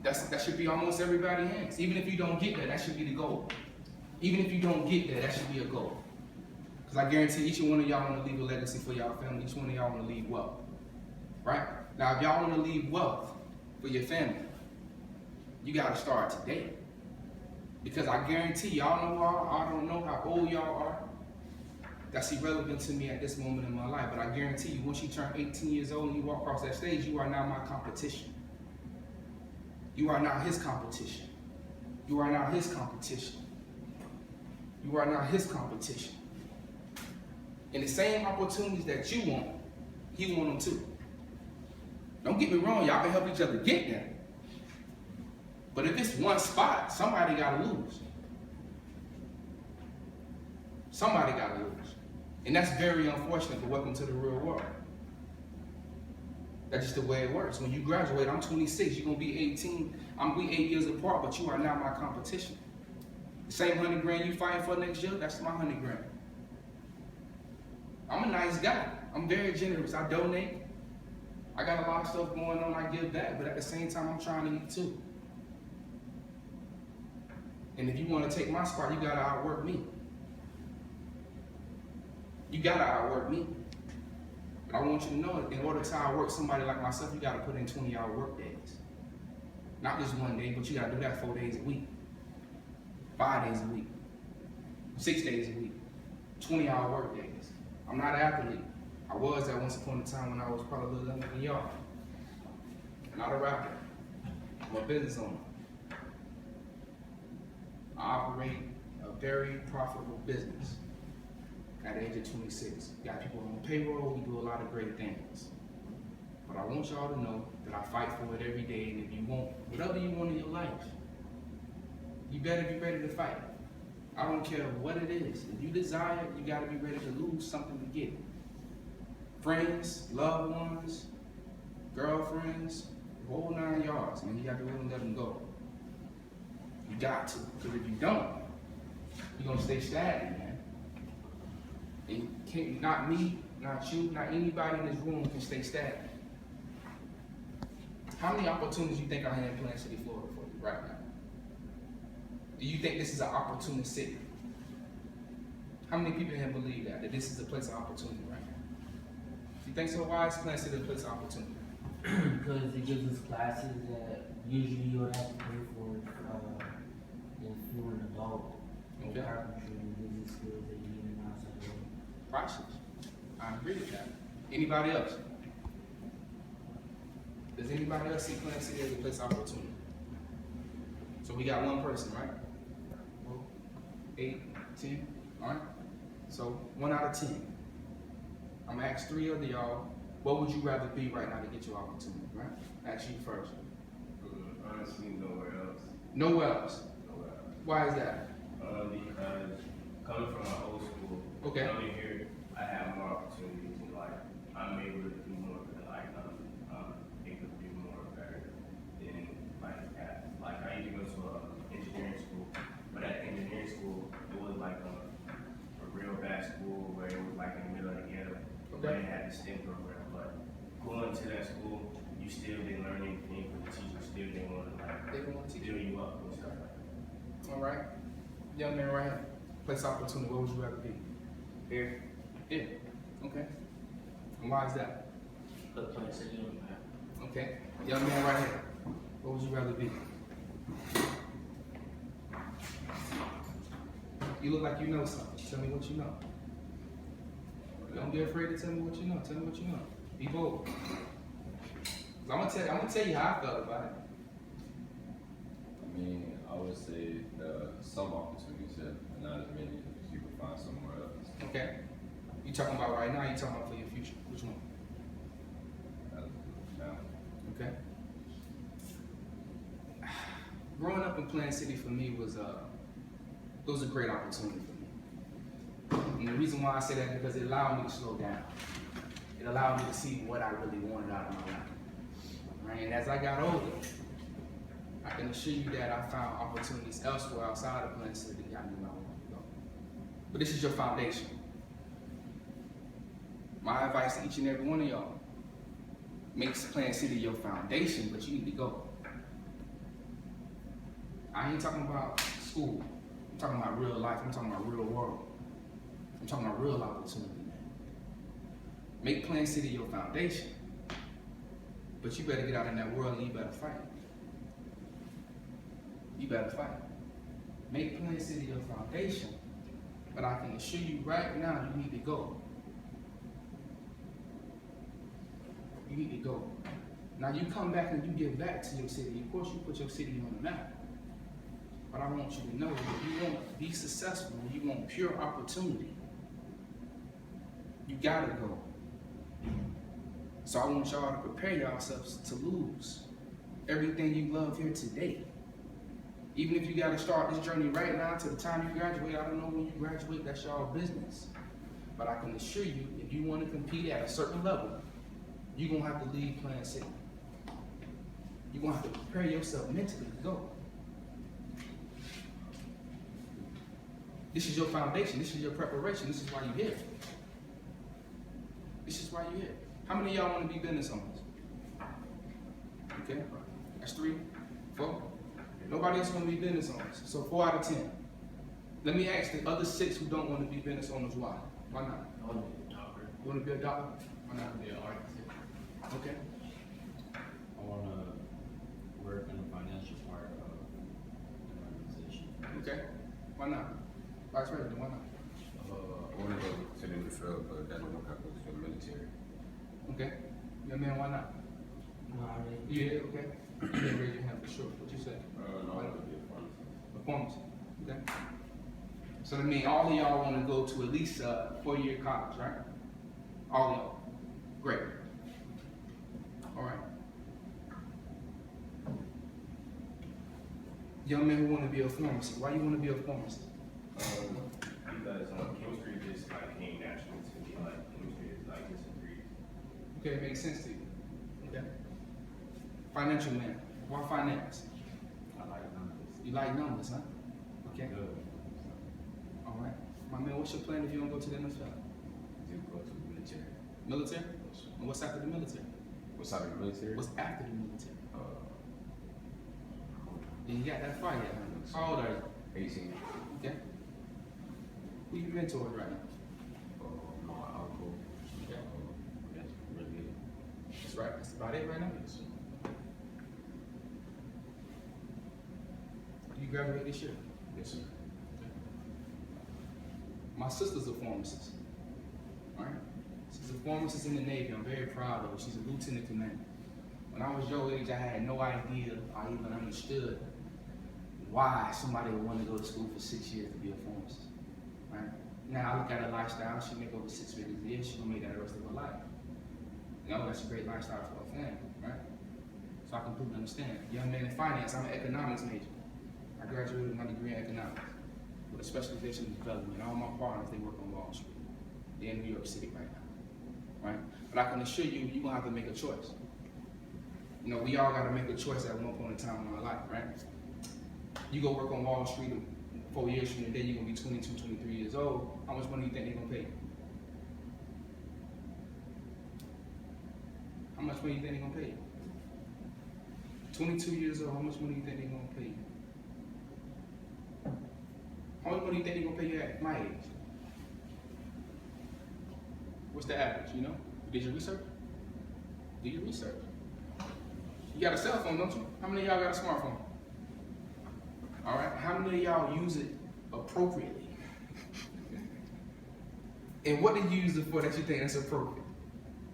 That should be almost everybody's hands. Even if you don't get there, that should be the goal. Even if you don't get there, that should be a goal. Because I guarantee each one of y'all want to leave a legacy for y'all family. Each one of y'all want to leave wealth. Right? Now, if y'all want to leave wealth for your family, you got to start today. Because I guarantee y'all know I don't know how old y'all are. That's irrelevant to me at this moment in my life. But I guarantee you, once you turn 18 years old and you walk across that stage, you are now my competition. You are now his competition. You are now his competition. You are now his competition. And the same opportunities that you want, he want them too. Don't get me wrong, y'all can help each other get there. But if it's one spot, somebody gotta lose. Somebody gotta lose. And that's very unfortunate, but welcome to the real world. That's just the way it works. When you graduate, I'm 26, you're gonna be 18. We 8 years apart, but you are now my competition. The same 100 grand you fighting for next year, that's my 100 grand. I'm a nice guy. I'm very generous. I donate. I got a lot of stuff going on I give back, but at the same time, I'm trying to eat too. And if you want to take my spot, you gotta outwork me. You gotta outwork me. But I want you to know that in order to outwork somebody like myself, you gotta put in 20-hour work days. Not just one day, but you gotta do that 4 days a week, 5 days a week, 6 days a week, 20-hour work days. I'm not an athlete. I was at once upon a time when I was probably a little younger than y'all. Not a rapper. I'm a business owner. I operate a very profitable business at the age of 26. Got people on payroll, we do a lot of great things. But I want y'all to know that I fight for it every day, and if you want whatever you want in your life, you better be ready to fight. I don't care what it is. If you desire it, you gotta be ready to lose something to get it. Friends, loved ones, girlfriends, the whole 9 yards, man. You gotta be willing to let them go. You got to, because if you don't, you're gonna stay stagnant, man. And you can't, not me, not you, not anybody in this room can stay stagnant. How many opportunities do you think I have in Plant City, Florida for you right now? Do you think this is an opportunity city? How many people here believe that this is a place of opportunity right now? You think so? Why is Plant City a place of opportunity? Because it gives us classes that usually you would have to pay for if you were an adult. Okay. Carpentry and business skills that you need in outside the world. Priceless. I agree with that. Anybody else? Does anybody else see Plant City as a place of opportunity? So we got one person, right? 8, 10, all right? So 1 out of 10. I'm gonna ask 3 of y'all, what would you rather be right now to get your opportunity, right? Ask you first. Honestly, nowhere else. Nowhere else? Nowhere else. Why is that? Because coming from my old school, Okay. coming here, I have more opportunities in life. I'm able to do more than able to do more better than like I used to go to engineering school, but at engineering school, it was like a real bad school where it was like in the middle of the ghetto. But it had the STEM program, but going to that school, you still didn't learn anything, but the teacher still didn't want to build you up and stuff like that. All right. Young man right here. Place of opportunity, what would you rather be? Here, Here. Okay. And why is that? Put Plant City on the map. Okay. Young man right here. What would you rather be? You look like you know something. Tell me what you know. Don't be afraid to tell me what you know. Tell me what you know. Be bold. 'Cause I'm gonna tell you how I felt about it. I mean, I would say some opportunities, yeah, but not as many as you can find somewhere else. Okay. You talking about right now? You talking about for your future? Which one? Now, Okay. Growing up in Plant City for me was it was a great opportunity for me. And the reason why I say that is because it allowed me to slow down. It allowed me to see what I really wanted out of my life. Right? And as I got older, I can assure you that I found opportunities elsewhere outside of Plant City that got me where I wanted to go. But this is your foundation. My advice to each and every one of y'all, makes Plant City your foundation, but you need to go. I ain't talking about school. I'm talking about real life. I'm talking about real world. I'm talking about real opportunity, man. Make Plan City your foundation. But you better get out in that world and you better fight. You better fight. Make Plan City your foundation. But I can assure you right now, you need to go. You need to go. Now you come back and you give back to your city. Of course, you put your city on the map. But I want you to know that if you want to be successful, you want pure opportunity, you gotta go. So I want y'all to prepare yourselves to lose everything you love here today. Even if you gotta start this journey right now to the time you graduate, I don't know when you graduate, that's y'all business. But I can assure you, if you want to compete at a certain level, you're gonna have to leave Plan City. You're gonna have to prepare yourself mentally to go. This is your foundation, this is your preparation, this is why you're here. This is why you're here. How many of y'all want to be business owners? Okay, that's 3, 4. Nobody else want to be business owners. So 4 out of 10. Let me ask the other 6 who don't want to be business owners why? Why not? I want to be a doctor. You want to be a doctor? Why I not? want to be an architect. Okay. I want to work in the financial part of an organization. Okay. Why not? Vice President, why not? I want to go to the field, but that don't work out with the military. Okay. Young man, why not? No, I mean, Yeah, okay. You didn't raise your hand for sure. What you say? No, I want to be a pharmacist. Performance. Okay. So that means all of y'all want to go to at least 4-year college, right? All of y'all. Great. All right. Young men who want to be a pharmacist. Why you want to be a pharmacist? Because chemistry just like came naturally to me. Like chemistry is like just a breeze. Okay, it makes sense to you. Okay. Financial man. Why finance? I like numbers. You like numbers, huh? Okay. Good. All right. My man, what's your plan if you don't go to the NFL? To go to the military. Military? And what's after the military? What's out of the military? What's after the military? Uh, Then you got that fire yet, huh? How old are you? 18. Okay. Who you mentoring right now? My uncle. Okay. That's really it. That's right. That's about it right now. Yes, sir. You graduate this year. Yes, sir. My sister's a pharmacist. All right. She's a pharmacist in the Navy. I'm very proud of her. She's a lieutenant commander. When I was your age, I had no idea or even understood why somebody would want to go to school for 6 years to be a pharmacist. Right? Now I look at her lifestyle. She make over 6 figures a year. She gonna make that the rest of her life. You know, that's a great lifestyle for her family, right? So I completely understand. Young man in finance. I'm an economics major. I graduated with my degree in economics with a specialization in development. All my partners, they work on Wall Street. They're in New York City right now, right? But I can assure you, you're gonna have to make a choice. You know, we all gotta make a choice at one point in time in our life, right? You go work on Wall Street 4 years from today, you're gonna be 22, 23 years old. How much money do you think they're gonna pay you? How much money do you think they're gonna pay you? 22 years old, how much money do you think they're gonna pay you? How much money do you think they're gonna pay you at my age? What's the average, you know? Did you research? Do your research. You got a cell phone, don't you? How many of y'all got a smartphone? All right, how many of y'all use it appropriately? And what did you use it for that you think that's appropriate?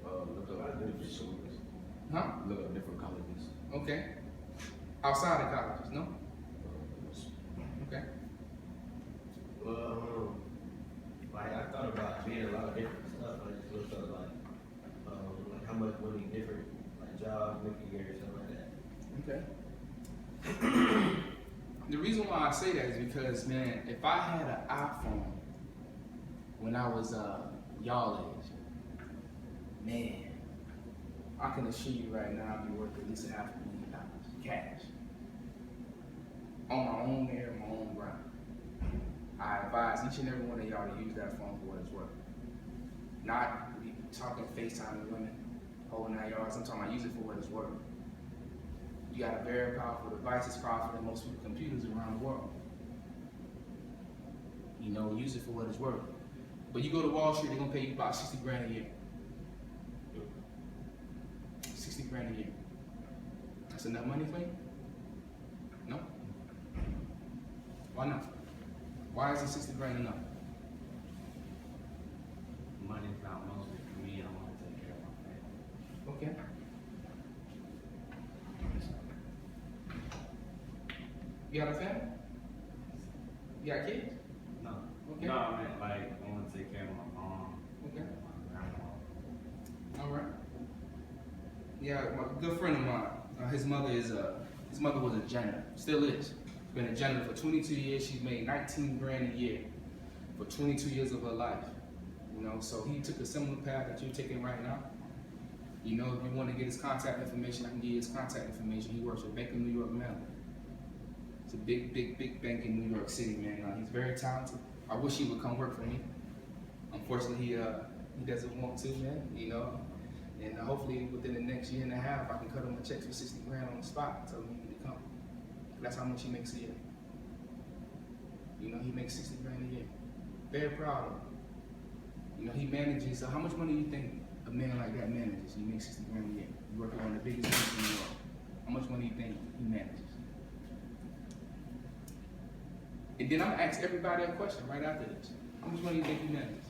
Look up different schools. Huh? Look up different colleges. Okay. Outside of colleges, no? Okay. Well, like I thought about being a lot of different stuff. I just looked up like how much money different like jobs make a year or something like that. Okay. The reason why I say that is because, man, if I had an iPhone when I was y'all age, man, I can assure you right now I'd be worth at least $500,000 cash. On my own air, my own ground. I advise each and every one of y'all to use that phone for what it's worth. Not be talking FaceTime with women, whole 9 yards. I'm talking about use it for what it's worth. You got a very powerful device, it's powerful than most people's computers around the world. You know, use it for what it's worth. But you go to Wall Street, they're gonna pay you about 60 grand a year. 60 grand a year. That's enough money for you? No? Why not? Why isn't 60 grand enough? Money's not mostly for me, I wanna take care of my family. Okay. You got a family? You got kids? No. Okay. No, I meant like, I wanna take care of my mom. Okay. And my grandma. All right. Yeah, my good friend of mine. His mother was a janitor. Still is. Been a janitor for 22 years. She's made 19 grand a year for 22 years of her life. You know, so he took a similar path that you're taking right now. You know, if you want to get his contact information, I can give you his contact information. He works for Bank of New York Mellon. It's a big bank in New York City, man. He's very talented. I wish he would come work for me. Unfortunately, he doesn't want to, man. You know, and hopefully within the next year and a half, I can cut him a check for 60 grand on the spot and tell him he need to come. That's how much he makes a year. You know, he makes 60 grand a year. Very proud of him. You know, he manages. How much money do you think a man like that manages? He makes 60 grand a year. He's working on the biggest bank in the world. How much money do you think he manages? And then I'm gonna ask everybody a question right after this. How much money do you think he manages?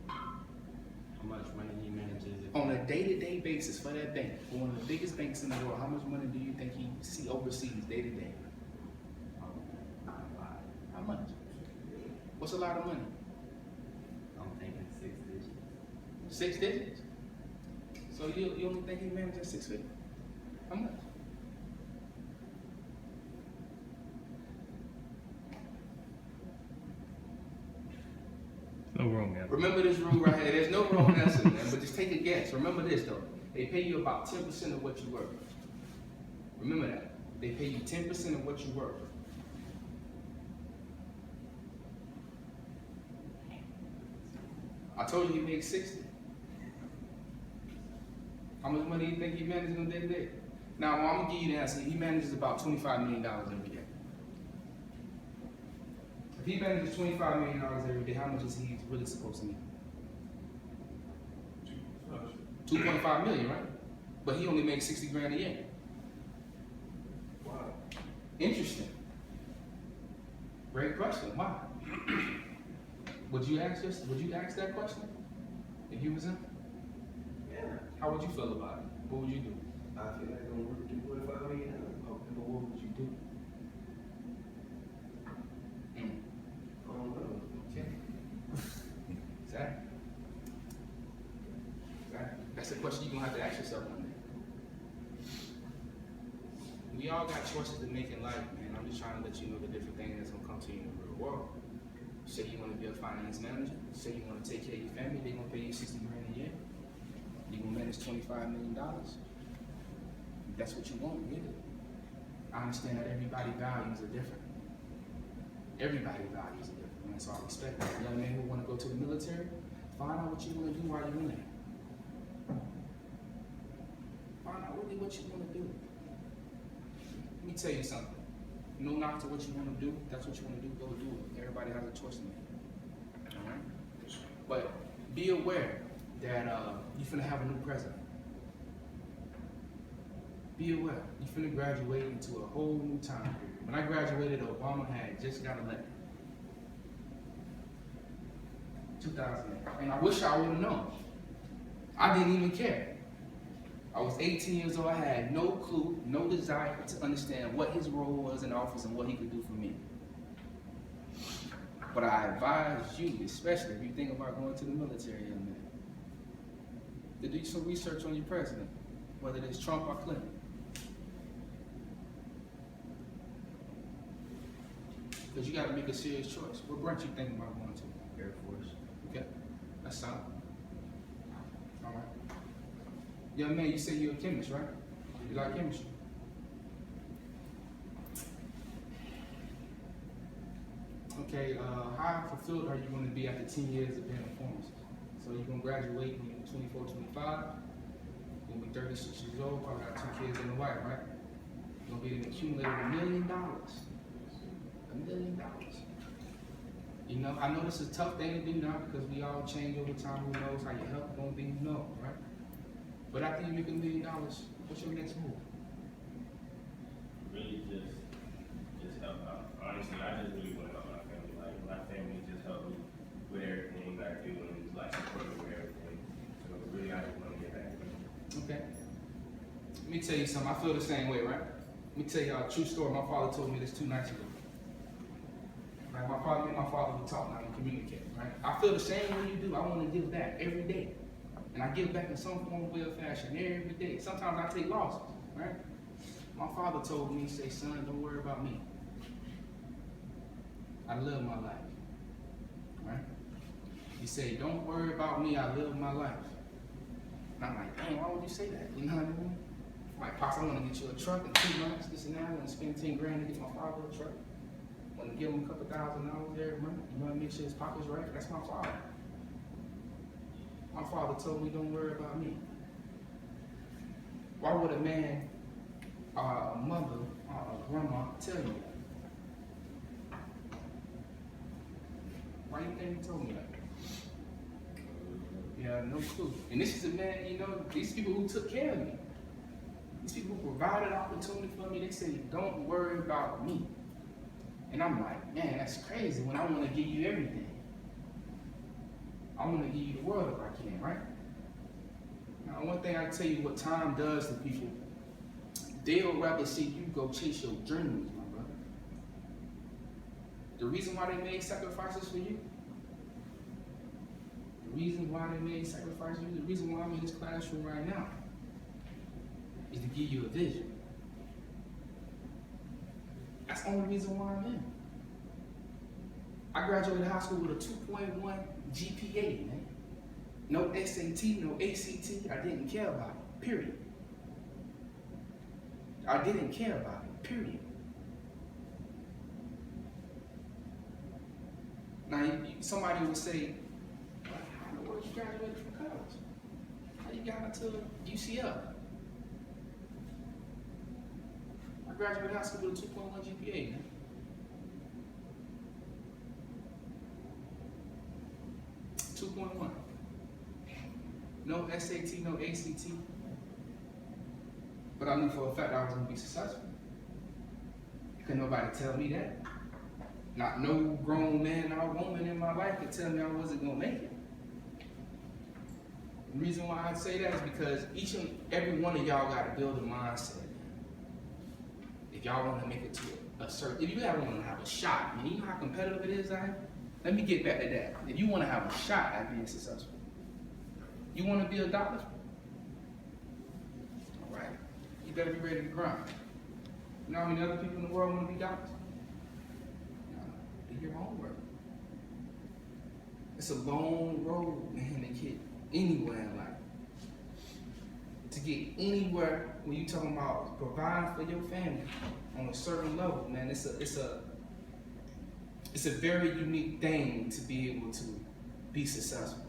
How much money he manages? On a day-to-day basis for that bank, for one of the biggest banks in the world, how much money do you think he oversees day-to-day? Not a lot. How much? What's a lot of money? I'm thinking 6 digits. 6 digits? So you only think he manages 6 figures? How much? No wrong answer. Remember this rule right here. There's no wrong answer, man, but just take a guess. Remember this though. They pay you about 10% of what you worth. Remember that. They pay you 10% of what you worth. I told you he makes 60. How much money do you think he manages on a day to day? Now, I'm gonna give you the answer. He manages about $25 million every day. If he manages $25 million every day, how much is he really supposed to make? 2.5 million, right? But he only makes 60 grand a year. Wow. Interesting. Great question. Why? Would you ask that question if you was him? Yeah. How would you feel about it? What would you do? I feel like I'm worth $2.5 million. Okay, but what would you do? I don't know. Okay. Zach? That's a question you're gonna have to ask yourself one day. We all got choices to make in life, man. I'm just trying to let you know the different things that's gonna come to you in the real world. Say you wanna be a finance manager, say you wanna take care of your family, they're gonna pay you 60 grand a year. You're gonna manage $25 million. If that's what you want, get it. I understand that everybody's values are different. Everybody's values are different, man, so I respect that. Young men who wanna go to the military, find out what you wanna do while you're in there. Find out really what you wanna do. Let me tell you something. No knock to what you want to do. If that's what you want to do, go do it. Everybody has a choice to make. All right? But be aware that you're finna have a new president. Be aware. You're finna graduate into a whole new time period. When I graduated, Obama had just got elected. 2008. And I wish I would have known. I didn't even care. I was 18 years old. I had no clue, no desire to understand what his role was in office and what he could do for me. But I advise you, especially if you think about going to the military, young man, to do some research on your president, whether it's Trump or Clinton. Because you got to make a serious choice. What branch you think about going to? Air Force. Okay, that's solid. All right. Young man, you say you're a chemist, right? You like chemistry? Okay, how fulfilled are you going to be after 10 years of being a pharmacist? So you're going to graduate when you're 24, 25, You're gonna be 36 years old, probably got 2 kids and a wife, right? You're gonna be accumulating $1 million. $1 million. You know, I know this is a tough thing to do now because we all change over time. Who knows how your health gonna be? Who knows, right? But after you make $1 million, what's your next move? Really just help out. Honestly, I just really want to help my family. Like my family just helped me with everything I do and like support me with everything. So really, I just want to get back. Okay. Let me tell you something. I feel the same way, right? Let me tell y'all a true story. My father told me this 2 nights ago. Right? My father would talk now and communicate, right? I feel the same way you do. I want to give back every day. And I give back in some form, way, or fashion every day. Sometimes I take losses, right? My father told me, he said, son, don't worry about me. I live my life, right? He said, don't worry about me, I live my life. And I'm like, dang, why would you say that? You know what I mean? Like, Pops, I want to get you a truck in 2 months, this and that. I want to spend 10 grand to get my father a truck. I want to give him a couple $1,000 every month. You know, make sure his pocket's right. That's my father. My father told me, don't worry about me. Why would a man, a mother, a grandma tell you that? Why do you think he told me that? Yeah, no clue. And this is a man, you know, these people who took care of me. These people who provided opportunity for me, they say, don't worry about me. And I'm like, man, that's crazy when I want to give you everything. I want to give you the world if I can, right? Now, one thing I tell you what time does to people, they'll rather see you go chase your dreams, my brother. The reason why they made sacrifices for you, the reason why they made sacrifices for you, the reason why I'm in this classroom right now is to give you a vision. That's the only reason why I'm in. I graduated high school with a 2.1 GPA, man. No SAT, no ACT. I didn't care about it, period. I didn't care about it, period. Now, somebody would say, well, how in the world you graduated from college? How you got into UCF? I graduated high school with a 2.1 GPA, man. .1. No SAT, no ACT. But I knew for a fact I was going to be successful. Couldn't nobody tell me that. Not no grown man or woman in my life could tell me I wasn't going to make it. The reason why I say that is because each and every one of y'all got to build a mindset. If y'all want to make it to a certain, if you ever want to have a shot, and you know how competitive it is out here? Let me get back to that. If you want to have a shot at being successful, you want to be a doctor? All right. You better be ready to grind. You know how many other people in the world want to be doctors? Do your homework. It's a long road, man, to get anywhere in life. To get anywhere when you talking about providing for your family on a certain level, man, it's a very unique thing to be able to be successful,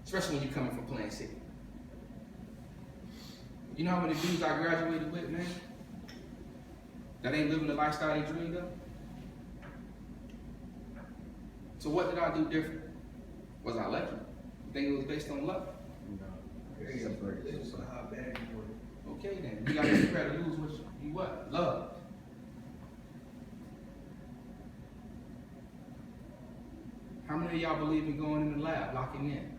especially when you're coming from Plain City. You know how many dudes I graduated with, man, that ain't living the lifestyle they dreamed of? So what did I do different? Was I lucky? You think it was based on luck? So how bad you want it? Okay then, you gotta lose what you what? Love. How many of y'all believe in going in the lab, locking in?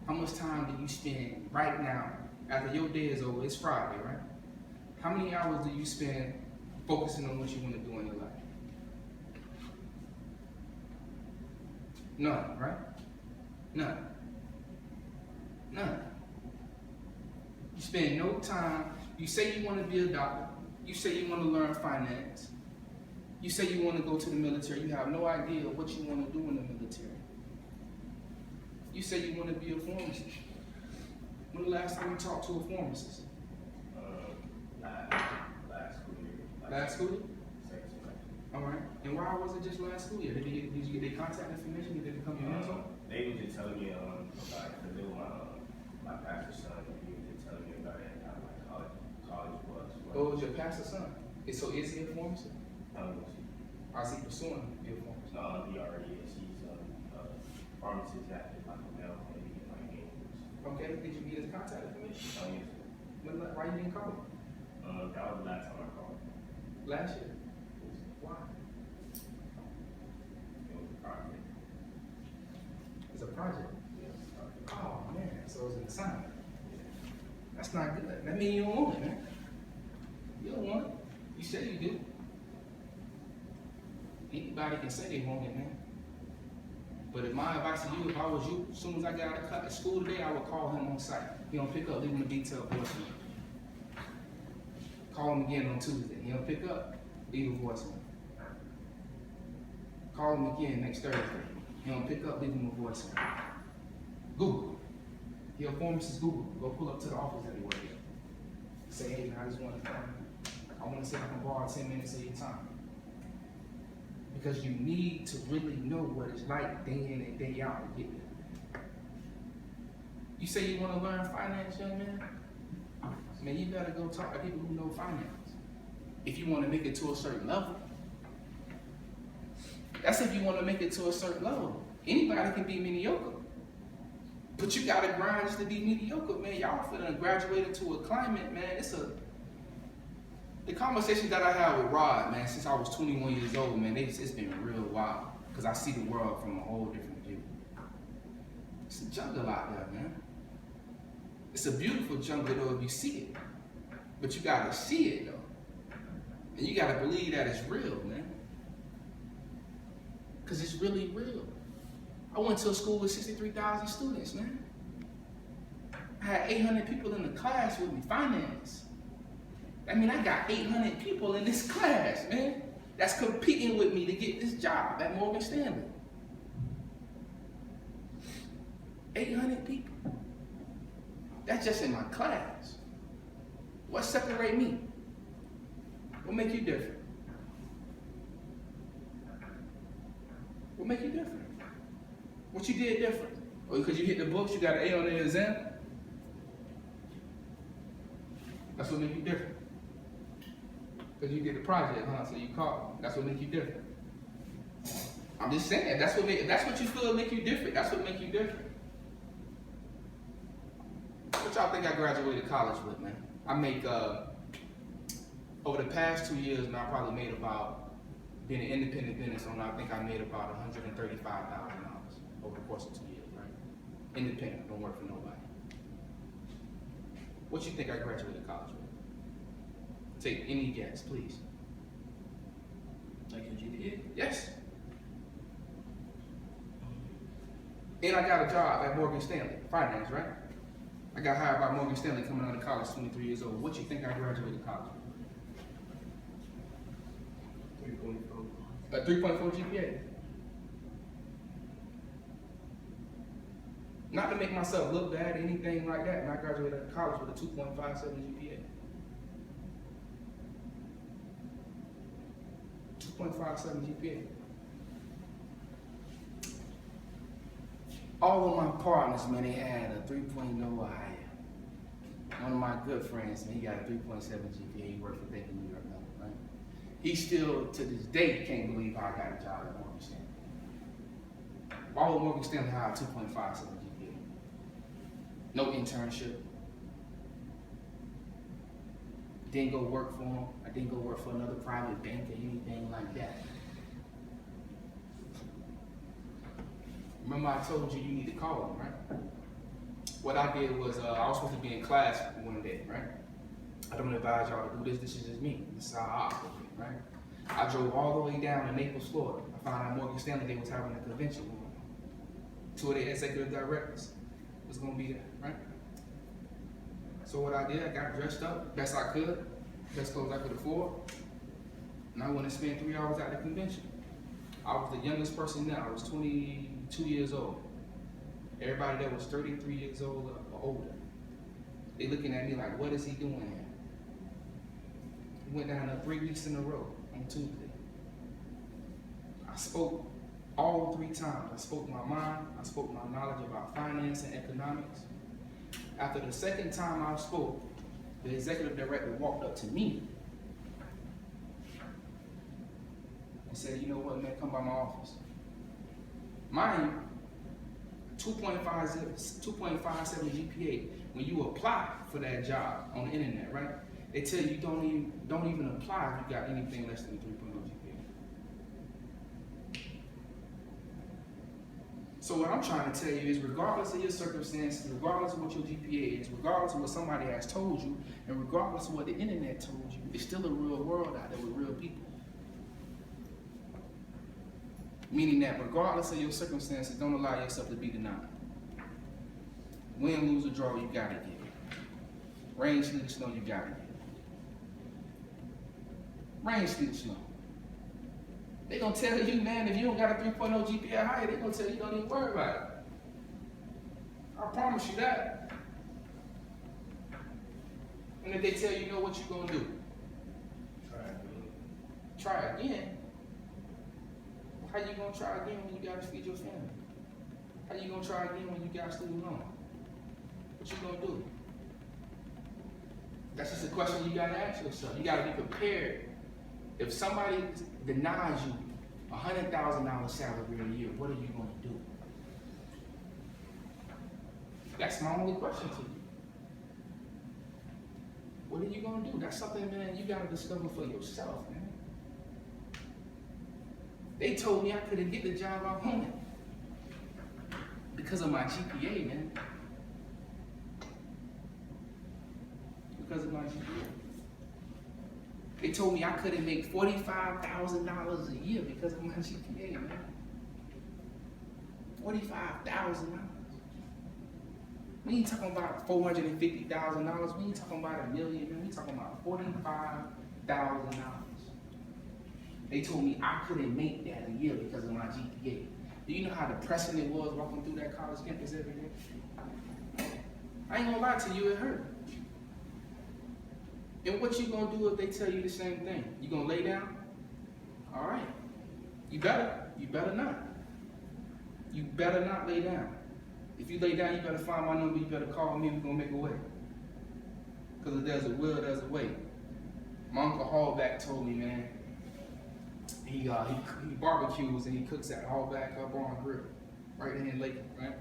How much time do you spend right now, after your day is over, it's Friday, right? How many hours do you spend focusing on what you want to do in your life? None, right? None. None. You spend no time. You say you want to be a doctor. You say you want to learn finance. You say you want to go to the military. You have no idea what you want to do in the military. You say you want to be a pharmacist. When the last time you talked to a pharmacist? Last school year. Last school year? Second semester. All right. And why was it just last school year? Did you get their contact information? Did they become your mentor? They were just telling me, like, 'cause they were my pastor's son, and he has a son. So is he a pharmacist? Or is he pursuing to be a pharmacist? He already is. He's a pharmacist at like a male clinic in like Cambridge. Okay, did you get his contact information? Oh, yes, sir. Why you didn't call him? That was the last time I called. Last year? Why? It was a project. It's a project. Yes, project. Oh man, so it's an assignment. That's not good. That means you don't want it, man. You don't want it. You say you do. Anybody can say they want it, man. But if my advice to you, if I was you, as soon as I got out of school today, I would call him on site. He don't pick up, leave him a detailed voicemail. Call him again on Tuesday. He don't pick up, leave a voicemail. Call him again next Thursday. He don't pick up, leave him a voicemail. Google. Your pharmacist Google. Go pull up to the office that he works at. Say, hey, I just want to I want to see if I can borrow 10 minutes of your time. Because you need to really know what it's like day in and day out to get there. You say you want to learn finance, young man? Man, you better go talk to people who know finance. If you want to make it to a certain level. That's if you want to make it to a certain level. Anybody can be mediocre. But you gotta grind just to be mediocre, man. Y'all finna graduate into a climate, man. The conversation that I had with Rod, man, since I was 21 years old, man, it's been real wild. Because I see the world from a whole different view. It's a jungle out there, man. It's a beautiful jungle, though, if you see it. But you gotta see it, though. And you gotta believe that it's real, man. Because it's really real. I went to a school with 63,000 students, man. I had 800 people in the class with me, finance. I mean, I got 800 people in this class, man, that's competing with me to get this job at Morgan Stanley. 800 people. That's just in my class. What separates me? What make you different? What make you different? What you did different? Or because you hit the books, you got an A on the exam? That's what make you different. Because you did the project, huh? So you called. That's what make you different. I'm just saying, that's what you feel make you different. That's what make you different. What y'all think I graduated college with, man? I make, over the past 2 years, man, I probably made about, being an independent business owner, I think I made about $135,000 over the course of 2 years, right? Independent, don't work for nobody. What you think I graduated college with? Take any guess, please. Like your GPA? Yes. And I got a job at Morgan Stanley, finance, right? I got hired by Morgan Stanley coming out of college, 23 years old. What you think I graduated college with? 3.4 GPA. Not to make myself look bad or anything like that, and I graduated college with a 2.57 GPA. 2.57 GPA. All of my partners, man, they had a 3.0 or higher. One of my good friends, man, he got a 3.7 GPA. He worked for Bank of New York, right? He still, to this day, can't believe how I got a job at Morgan Stanley. All of Morgan Stanley had a 2.57 GPA. No internship. Didn't go work for him. I didn't go work for another private bank or anything like that. Remember I told you need to call him, right? What I did was, I was supposed to be in class one day, right? I don't advise y'all to do this. This is just me. This is how I operate, right? I drove all the way down to Naples, Florida. I found out Morgan Stanley, they was having a convention going on. 2 of their executive directors was gonna be there, right? So what I did, I got dressed up best I could, best clothes I could afford, and I went and spent 3 hours at the convention. I was the youngest person there. I was 22 years old. Everybody there was 33 years old or older. They looking at me like, what is he doing here? He went down there 3 weeks in a row on Tuesday. I spoke all 3 times. I spoke my mind. I spoke my knowledge about finance and economics. After the second time I spoke, the executive director walked up to me and said, you know what, man, come by my office. Mind you, 2.57 GPA, when you apply for that job on the internet, right? They tell you don't even apply if you got anything less than a 3.0 GPA. So what I'm trying to tell you is, regardless of your circumstances, regardless of what your GPA is, regardless of what somebody has told you, and regardless of what the internet told you, it's still a real world out there with real people. Meaning that regardless of your circumstances, don't allow yourself to be denied. Win, lose, or draw, you gotta get it. Rain, sleet, or snow, you gotta get it. Rain, sleet, or snow. They gonna tell you, man, if you don't got a 3.0 GPA higher, they gonna tell you don't even worry about it. I promise you that. And if they tell you, know what you gonna do? Try again. How you gonna try again when you gotta feed your family? How you gonna try again when you got student loan? What you gonna do? That's just a question you gotta ask yourself. You gotta be prepared. If somebody denies you $100,000 salary a year, what are you gonna do? That's my only question to you. What are you gonna do? That's something, man, you gotta discover for yourself, man. They told me I couldn't get the job I wanted because of my GPA, man. Because of my GPA. They told me I couldn't make $45,000 a year because of my GPA, man. $45,000. We ain't talking about $450,000. We ain't talking about $1 million, man. We talking about $45,000. They told me I couldn't make that a year because of my GPA. Do you know how depressing it was walking through that college campus every day? I ain't gonna lie to you, it hurt. And what you gonna do if they tell you the same thing? You gonna lay down? All right. You better not. You better not lay down. If you lay down, you better find my number, you better call me, we're gonna make a way. Because if there's a will, there's a way. My Uncle Hallback told me, man, he barbecues and he cooks at Hallback Bar and Grill, right in Lakeland, right?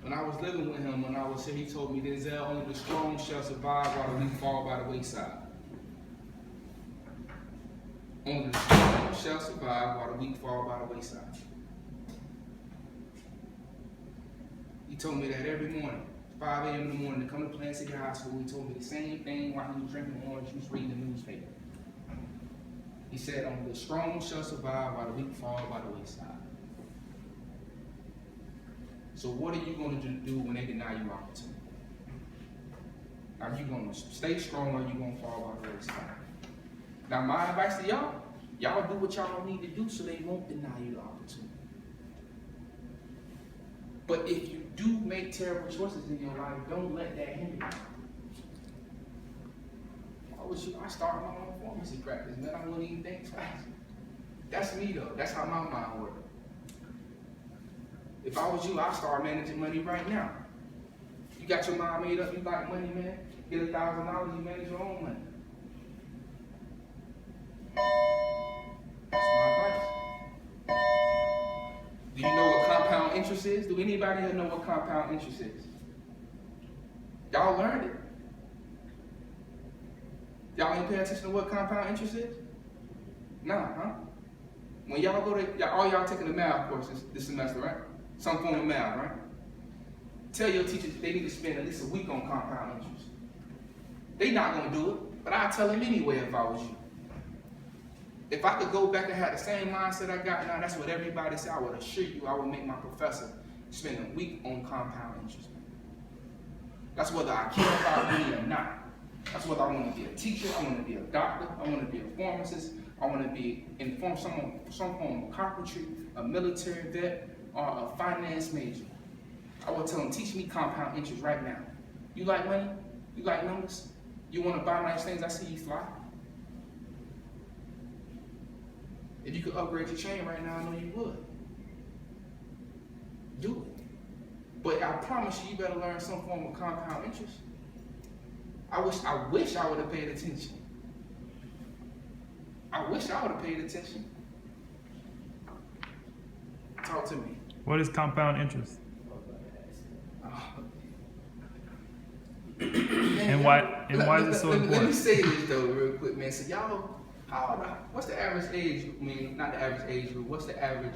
When I was living with him, when I was here, he told me, Denzel, only the strong shall survive while the weak fall by the wayside. Only the strong shall survive while the weak fall by the wayside. He told me that every morning, 5 a.m. in the morning, to come to Plant City High School. He told me the same thing while he was drinking orange juice, reading the newspaper. He said, only the strong shall survive while the weak fall by the wayside. So what are you going to do when they deny you opportunity? Are you going to stay strong or are you going to fall by the wayside? Now my advice to y'all, y'all do what y'all need to do so they won't deny you the opportunity. But if you do make terrible choices in your life, don't let that hinder you. I started my own pharmacy practice, man. I wouldn't even think twice. That's me though. That's how my mind works. If I was you, I'd start managing money right now. You got your mind made up, you like money, man. Get $1,000, you manage your own money. That's my advice. Do you know what compound interest is? Do anybody here know what compound interest is? Y'all learned it. Y'all ain't pay attention to what compound interest is? Nah, huh? When y'all go to, all y'all taking the math courses this semester, right? Some form of math, right? Tell your teachers they need to spend at least a week on compound interest. They not gonna do it, but I'll tell them anyway if I was you. If I could go back and have the same mindset I got now, that's what everybody said, I would assure you I would make my professor spend a week on compound interest. That's whether I care about money or not. That's whether I want to be a teacher, I want to be a doctor, I want to be a pharmacist, I want to be in some form of carpentry, a military vet, or a finance major. I will tell them, teach me compound interest right now. You like money? You like numbers? You want to buy nice things? I see you fly. If you could upgrade your chain right now, I know you would. Do it. But I promise you, you better learn some form of compound interest. I wish I would have paid attention. I wish I would have paid attention. Talk to me. What is compound interest? And why is it so Let me important? say this though, real quick, man. So y'all, what's the average age? I mean, not the average age, but what's the average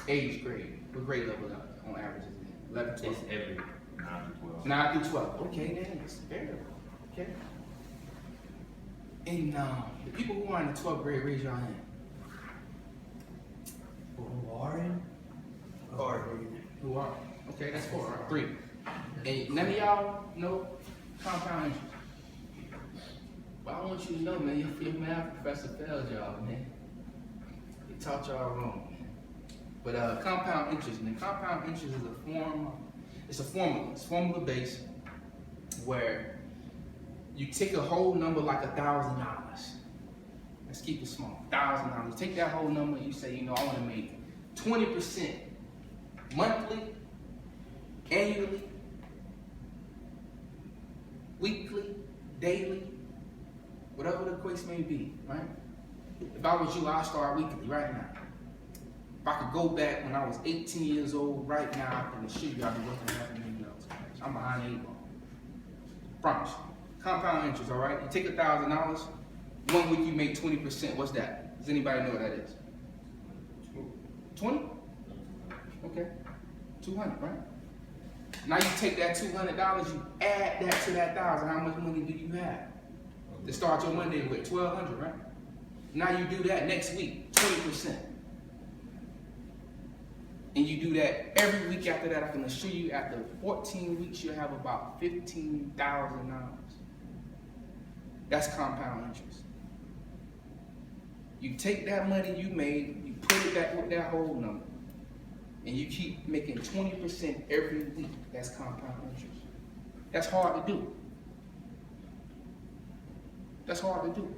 age grade? What grade level on average is it? 11, 12? It's every 9 to 12. 9 through 12. Okay, then it's variable. Okay. And the people who are in the 12th grade, raise your hand. Who are in? Who are? Okay, that's 4, right? 3. And none of y'all know compound interest. But I want you to know, man, your math professor failed y'all, man. He taught y'all wrong, man. But compound interest, man. Compound interest is a formula. It's formula based, where you take a whole number like $1,000. Let's keep it small. $1,000. Take that whole number and you say, you know, I want to make 20% monthly, annually, weekly, daily, whatever the case may be, right? If I was you, I'd start weekly right now. If I could go back when I was 18 years old, right now, I can assure you I'd be working $500,000. I'm behind the 8 ball. Promise you. Compound interest, all right? You take $1,000, 1 week you make 20%. What's that? Does anybody know what that is? 20? Okay. 200, right? Now you take that $200, you add that to that 1,000. How much money do you have to start your Monday with? 1,200, right? Now you do that next week, 20%. And you do that every week after that. I can assure you, after 14 weeks, you'll have about $15,000. That's compound interest. You take that money you made, you put it back with that whole number, and you keep making 20% every week. That's compound interest. That's hard to do. That's hard to do.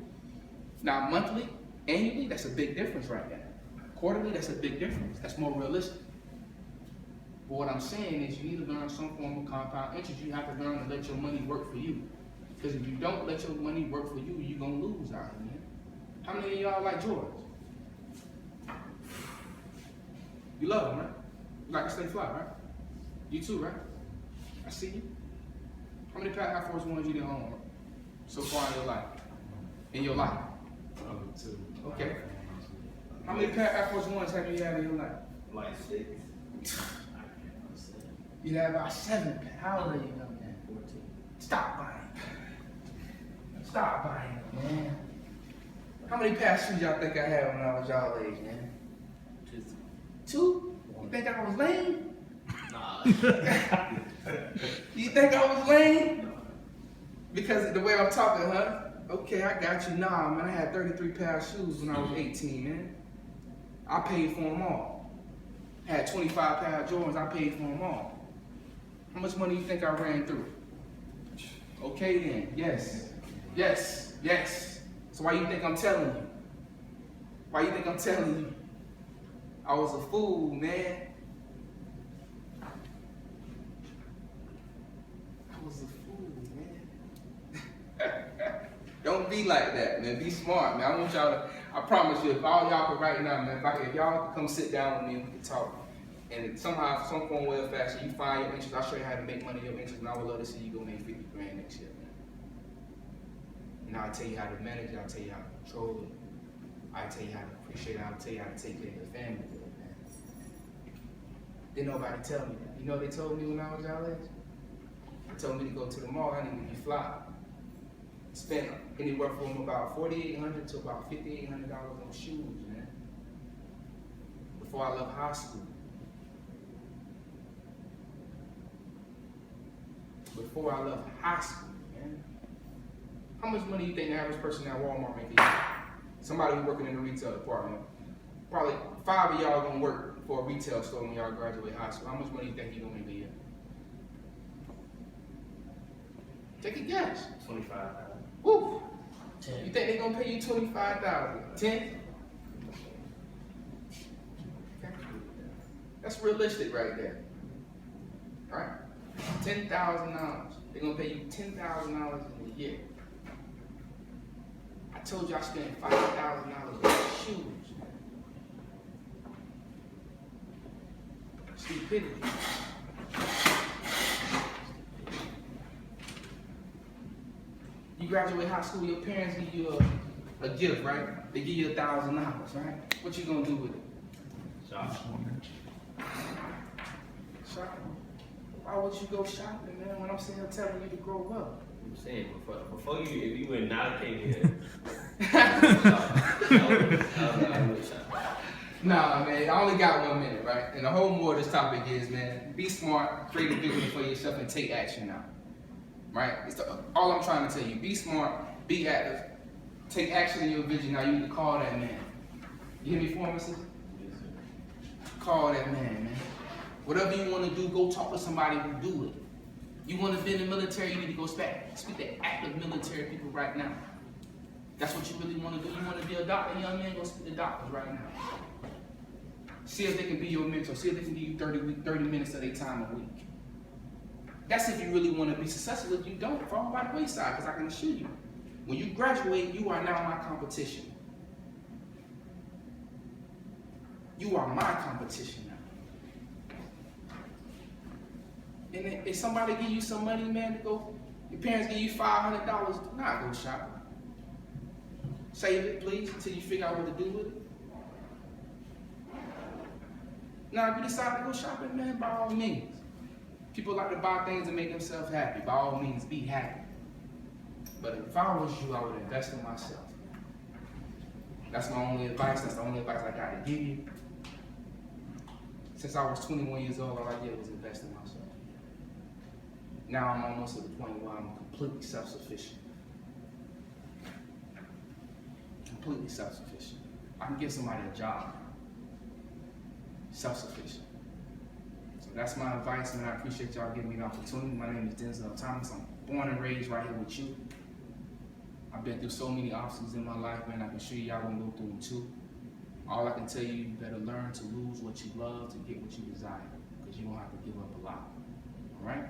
Now, monthly, annually, that's a big difference right there. Quarterly, that's a big difference. That's more realistic. But what I'm saying is you need to learn some form of compound interest. You have to learn to let your money work for you. Because if you don't let your money work for you, you're going to lose out here, man. How many of y'all like Jordans? You love them, right? You like to stay fly, right? You too, right? I see you. How many pair of Air Force Ones you didn't own so far in your life? In your life? Two. Okay. How many pair of Air Force Ones have you had in your life? Like 6. You had about 7 pair. How old are you, young man? 14. Stop buying. Stop buying them, man. How many pair of shoes y'all think I had when I was y'all age, man? 2? You think I was lame? Nah. You think I was lame? Because of the way I'm talking, huh? Okay, I got you. Nah, man, I had 33 pair of shoes when I was 18, man. I paid for them all. Had 25 pair of Jordans, I paid for them all. How much money you think I ran through? Okay then, yes. Yes, yes. So why you think I'm telling you? Why you think I'm telling you? I was a fool, man. I was a fool, man. Don't be like that, man. Be smart, man. I want y'all to, I promise you, if all y'all could right now, man, if y'all could come sit down with me and we could talk, and somehow, some form, way, or fashion, you find your interest, I'll show you how to make money in your interest, and I would love to see you go make 50 grand next year, man. And I'll tell you how to manage it, I'll tell you how to control it, I'll tell you how to appreciate it, I'll tell you how to take care of your family, man. Didn't nobody tell me that. You know what they told me when I was y'all age? They told me to go to the mall, I need to be fly. Spent anywhere from about $4,800 to about $5,800 on shoes, man. Before I left high school. Before I left high school, man. How much money do you think the average person at Walmart make a year? Somebody who's working in the retail department. Probably 5 of y'all gonna work for a retail store when y'all graduate high school. How much money do you think you're gonna make a year? Take a guess. 25,000. Woo! 10. You think they're gonna pay you $25,000? 10? Okay. That's realistic right there. All right? $10,000. They're gonna pay you $10,000 in a year. I told you I spent $5,000 on shoes. Stupidity. You graduate high school, your parents give you a gift, right? They give you $1,000, right? What you gonna do with it? Shopping. Shopping. Why would you go shopping, man, when I'm sitting here telling you to grow up? I'm saying before you, if you would not have came here, I would shop. Nah, man, I only got 1 minute, right? And the whole more of this topic is, man, be smart, create a vision for yourself, and take action now. Right? All I'm trying to tell you. Be smart, be active, take action in your vision. Now you need to call that man. You hear me, pharmacist? Yes, sir. Call that man, man. Whatever you want to do, go talk to somebody who do it. You want to be in the military, you need to go speak to active military people right now. That's what you really want to do. You want to be a doctor, young man, go speak to doctors right now. See if they can be your mentor. See if they can give you 30 minutes of their time a week. That's if you really want to be successful. If you don't, fall by the wayside, because I can assure you, when you graduate, you are now my competition. You are my competition now. And if somebody give you some money, man, to go, your parents give you $500, do not go shopping. Save it, please, until you figure out what to do with it. Now, if you decide to go shopping, man, by all means. People like to buy things and make themselves happy. By all means, be happy. But if I was you, I would invest in myself. That's my only advice. That's the only advice I got to give you. Since I was 21 years old, all I did was invest in myself. Now I'm almost at the point where I'm completely self-sufficient. Completely self-sufficient. I can give somebody a job. Self-sufficient. So that's my advice, man. I appreciate y'all giving me the opportunity. My name is Denzel Thomas. I'm born and raised right here with you. I've been through so many obstacles in my life, man. I can assure y'all gonna go through them too. All I can tell you, you better learn to lose what you love to get what you desire, because you're gonna have to give up a lot. All right?